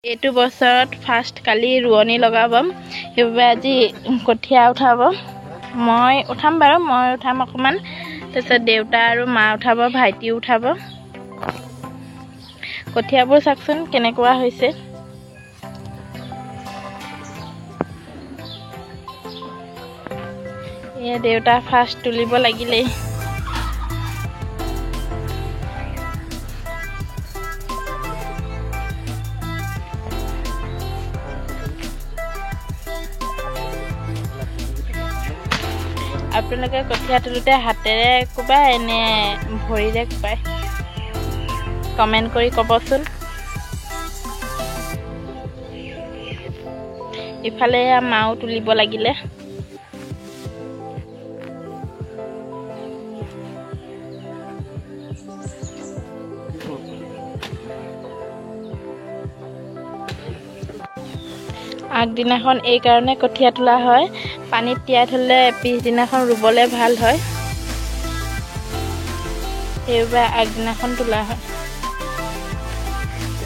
এইটো বছৰত ফাৰ্ষ্ট কালি ৰোৱনি লগাব সেইবাবে আজি কঠীয়া উঠাব মই উঠাম বাৰু মই উঠাম অকমান তাৰপিছত দেউতা আৰু মা উঠাব ভাইটি উঠাব কঠীয়াবোৰ চাকচোন কেনেকুৱা হৈছে এ দেউতা ফাৰ্ষ্ট তুলিব লাগিলে আপোনালোকে কঠীয়া তুলোতে হাতেৰে কোবাই এনে ভৰিৰে কোবাই কমেন্ট কৰি ক'বচোন ইফালে মাও তুলিব লাগিলে আগদিনাখন এই কাৰণে কঠীয়া তোলা হয় পানীত তিয়াই থলে পিছদিনাখন ৰুবলে ভাল হয় সেইবাবে আগদিনাখন তোলা হয়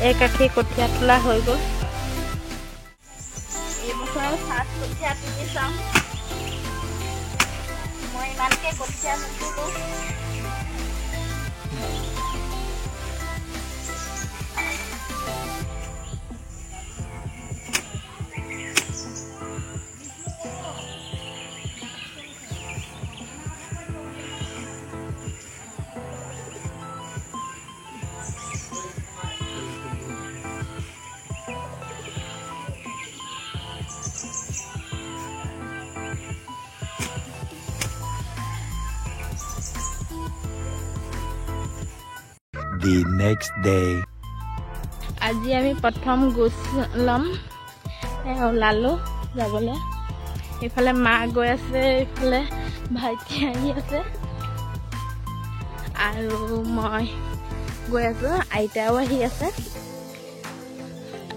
এক আখি কঠীয়া তোলা হৈ গ'ল এই বছৰ ফাৰ্ষ্ট কঠীয়া তুলি চাম মই ইমানকে কঠীয়া নুতুলো The next day. আজি আমি প্ৰথম গোছ লম ওলালো যাবলৈ এইফালে মা গৈ আছে এইফালে ভাইটি আহি আছে আৰু মই গৈ আছো আইতাও আহি আছে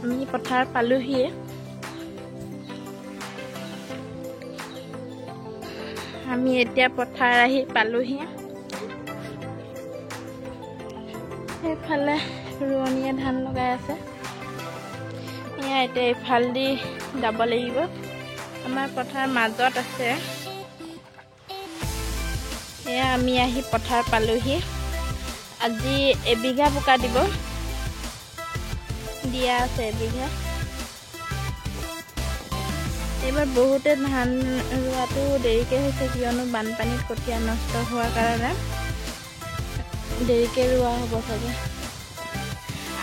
আমি পথাৰ পালোহি আমি এতিয়া পথাৰ আহি পালোহি এইফালে ৰোৱনীয়ে ধান লগাই আছে এতিয়া ইফাল দি যাব লাগিব আমাৰ পথাৰ মাজত আছে এয়া আমি আহি পথাৰ পালোহি আজি এবিঘা বোকা দিব দিয়া আছে এবিঘা এইবাৰ বহুতে ধান ৰোৱাটো দেৰিকে হৈছে কিয়নো বানপানীত কঠীয়া নষ্ট হোৱাৰ কাৰণে দেৰিকে ৰোৱা হ'ব চাগে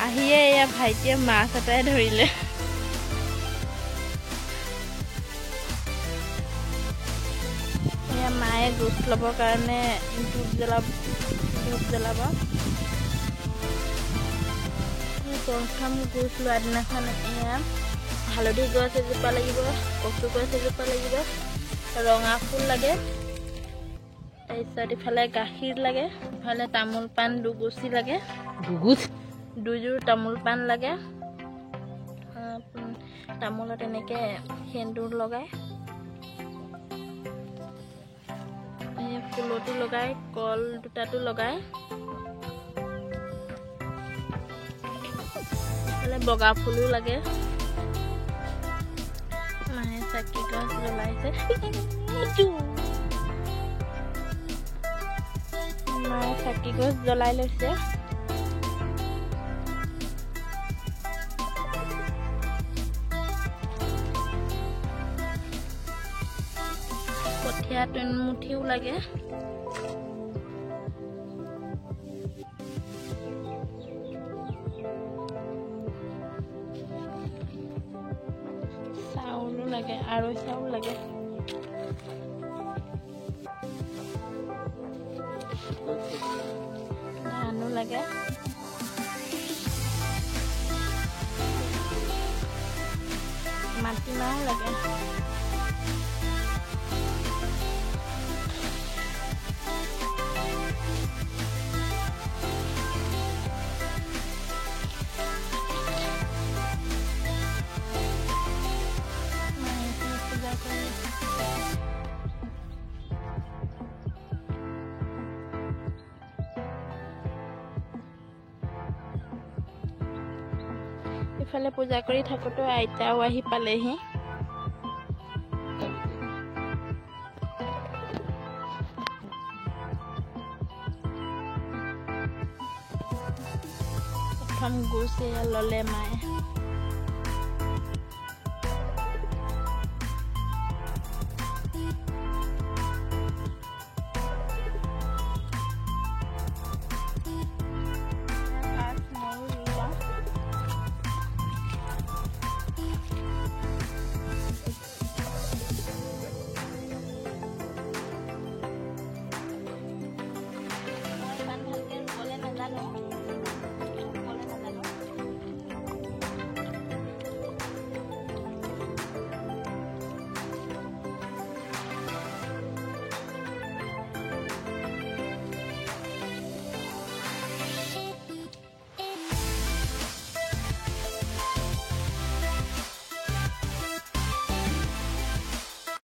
আহিয়ে এয়া ভাইটিয়ে মাছ এটাই ধৰিলে এয়া মায়ে গোছ ল'বৰ কাৰণে ধূপ জ্বলাব প্ৰথম গোছ লোৱা দিনাখন এয়া হালধি গছ এজোপা লাগিব কচু গছ এজোপা লাগিব ৰঙা ফুল লাগে তাৰপিছত ইফালে গাখীৰ লাগে ইফালে তামোল পাণ দুগুছি লাগে দুযোৰ তামোল পাণ লাগে তামোলত এনেকে সেন্দুৰ লগাই ফুলতো লগাই কল দুটাটো লগাই ইফালে বগা ফুলো লাগে মায়ে চাকি গছ জ্বলাইছে মায়ে চাকি গছ জ্বলাই লৈছে কঠীয়া 3 মুঠিও লাগে চাউলো লাগে আৰু চাউল লাগে ধানো লাগে মাটিমাহ লাগে এইফালে পূজা কৰি থাকোঁতে আইতাও আহি পালেহি। প্ৰথম গোচ এয়া ল'লে মায়ে।